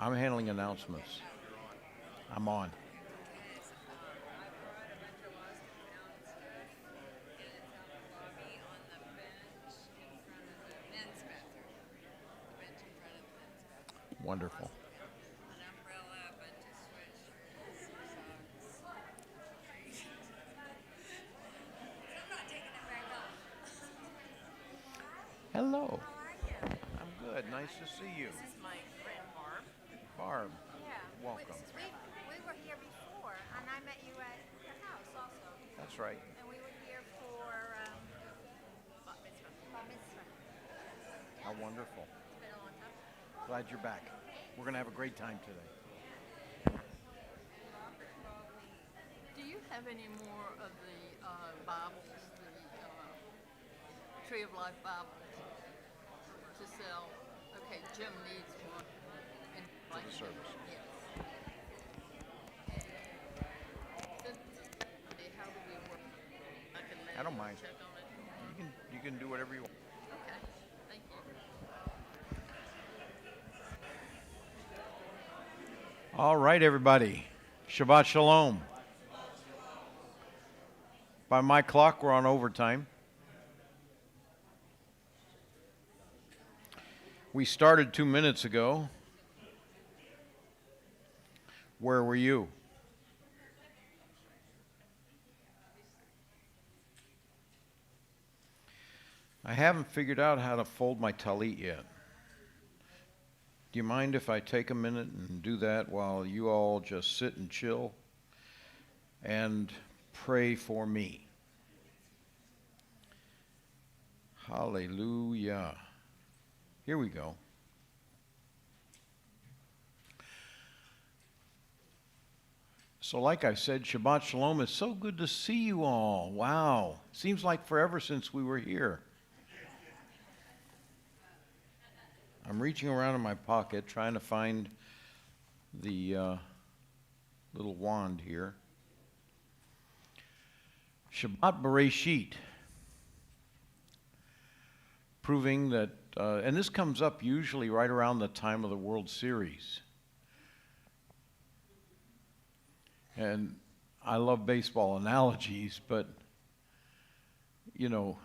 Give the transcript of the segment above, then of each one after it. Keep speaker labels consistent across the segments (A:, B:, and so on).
A: I'm handling announcements. I'm on. Wonderful. Hello. I'm good. Nice to see you.
B: This is my friend Barb.
A: Barb,
C: Yeah.
A: welcome.
C: We were here before, and I met you at the house also.
A: That's right.
C: And we were here for
B: Bat mitzvah.
C: Bar Mitzvah.
A: How wonderful.
C: It's been a long time.
A: Glad you're back. We're going to have a great time today.
B: Do you have any more of the Bibles, the Tree of Life Bibles to sell? Okay, Jim needs one. And
A: For the service.
B: Yes. How do we work? I can
A: I don't mind.
B: check on it.
A: You can do whatever you want.
B: Okay, thank you.
A: All right, everybody. Shabbat Shalom. By my clock, we're on overtime. We started 2 minutes ago. Where were you? I haven't figured out how to fold my talit yet. Do you mind if I take a minute and do that while you all just sit and chill and pray for me? Hallelujah. Here we go. So like I said, Shabbat Shalom. It's so good to see you all. Wow. Seems like forever since we were here. I'm reaching around in my pocket trying to find the little wand here. Shabbat Beresheet. Proving that, and this comes up usually right around the time of the World Series. And I love baseball analogies, but, you know,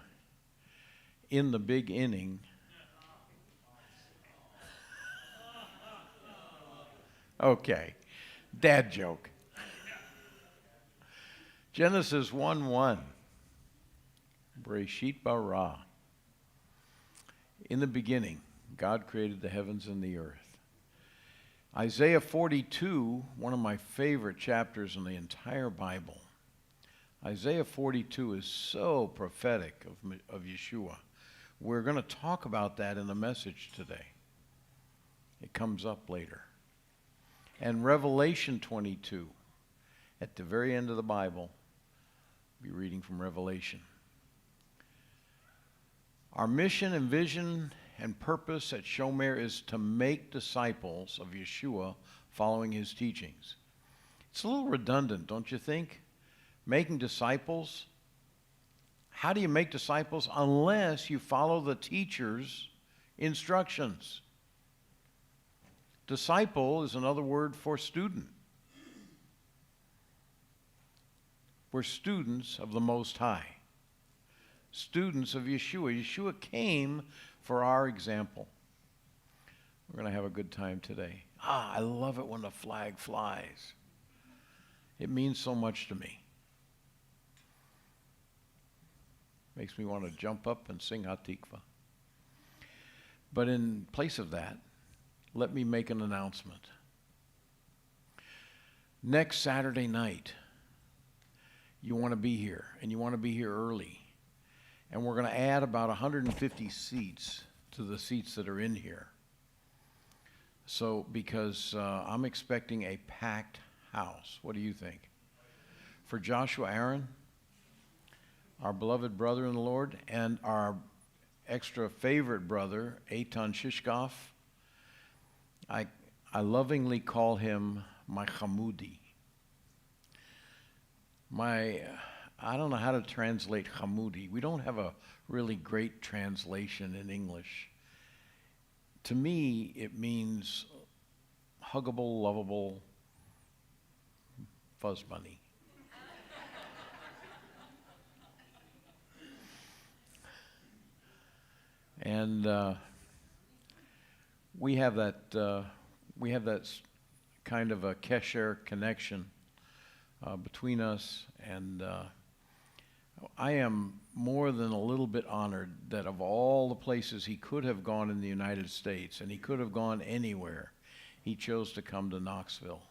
A: in the big inning, okay, dad joke. Genesis 1:1, Bereshit bara. In the beginning, God created the heavens and the earth. Isaiah 42, one of my favorite chapters in the entire Bible. Isaiah 42 is so prophetic of Yeshua. We're going to talk about that in the message today. It comes up later. And Revelation 22, at the very end of the Bible, I'll be reading from Revelation. Our mission and vision and purpose at Shomer is to make disciples of Yeshua following his teachings. It's a little redundant, don't you think? Making disciples. How do you make disciples unless you follow the teacher's instructions? Disciple is another word for student. We're students of the Most High. Students of Yeshua. Yeshua came for our example. We're going to have a good time today. I love it when the flag flies. It means so much to me. Makes me want to jump up and sing Hatikva. But in place of that, let me make an announcement. Next Saturday night, you want to be here, and you want to be here early. And we're going to add about 150 seats to the seats that are in here. So, because I'm expecting a packed house. What do you think? For Joshua Aaron, our beloved brother in the Lord, and our extra favorite brother, Eitan Shishkoff, I lovingly call him my Hamudi. I don't know how to translate Hamudi. We don't have a really great translation in English. To me, it means huggable, lovable fuzz bunny. And we have that kind of a Kesher connection between us, and I am more than a little bit honored that of all the places he could have gone in the United States, and he could have gone anywhere, he chose to come to Knoxville.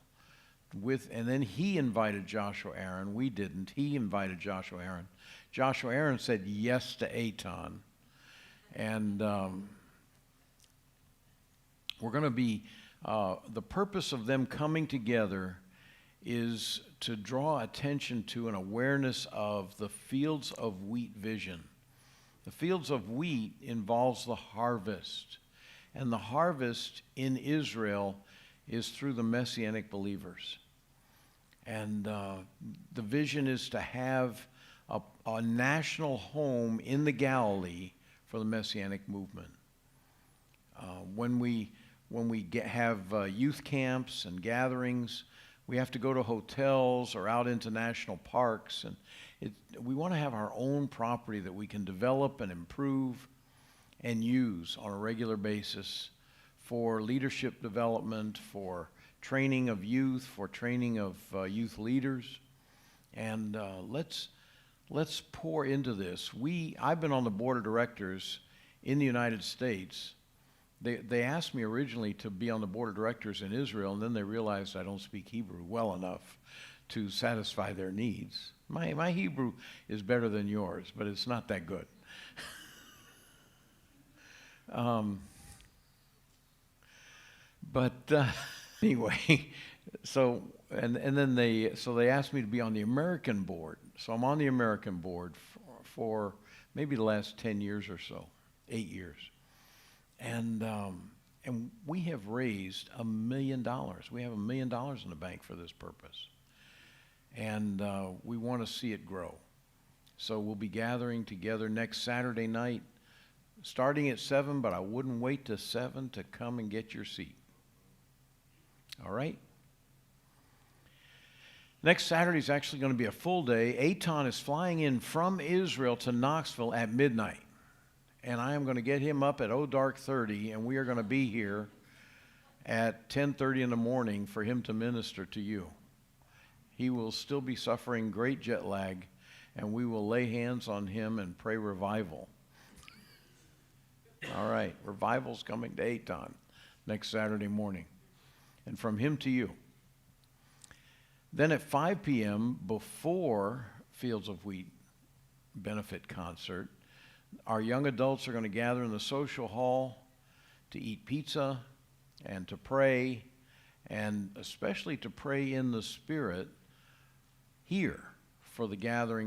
A: And then he invited Joshua Aaron. We didn't. He invited Joshua Aaron. Joshua Aaron said yes to Eitan. And we're going to be, the purpose of them coming together is to draw attention to an awareness of the fields of wheat vision. The fields of wheat involves the harvest. And the harvest in Israel is through the Messianic believers. And the vision is to have a national home in the Galilee for the Messianic movement. When we have youth camps and gatherings, we have to go to hotels or out into national parks, and we want to have our own property that we can develop and improve and use on a regular basis for leadership development, for training of youth, for training of youth leaders. And let's pour into this. I've been on the board of directors in the United States. They asked me originally to be on the board of directors in Israel, and then they realized I don't speak Hebrew well enough to satisfy their needs. My Hebrew is better than yours, but it's not that good. Anyway, so they asked me to be on the American board. So I'm on the American board for maybe the last 10 years or so, 8 years. And we have raised $1 million. We have $1 million in the bank for this purpose. And we want to see it grow. So we'll be gathering together next Saturday night, starting at 7, but I wouldn't wait till 7 to come and get your seat. All right? Next Saturday is actually going to be a full day. Eitan is flying in from Israel to Knoxville at midnight. And I am going to get him up at dark 30, and we are going to be here at 10:30 in the morning for him to minister to you. He will still be suffering great jet lag, and we will lay hands on him and pray revival. All right, revival's coming to Eitan next Saturday morning, and from him to you. Then at 5 p.m., before Fields of Wheat benefit concert, our young adults are going to gather in the social hall to eat pizza and to pray, and especially to pray in the Spirit here for the gathering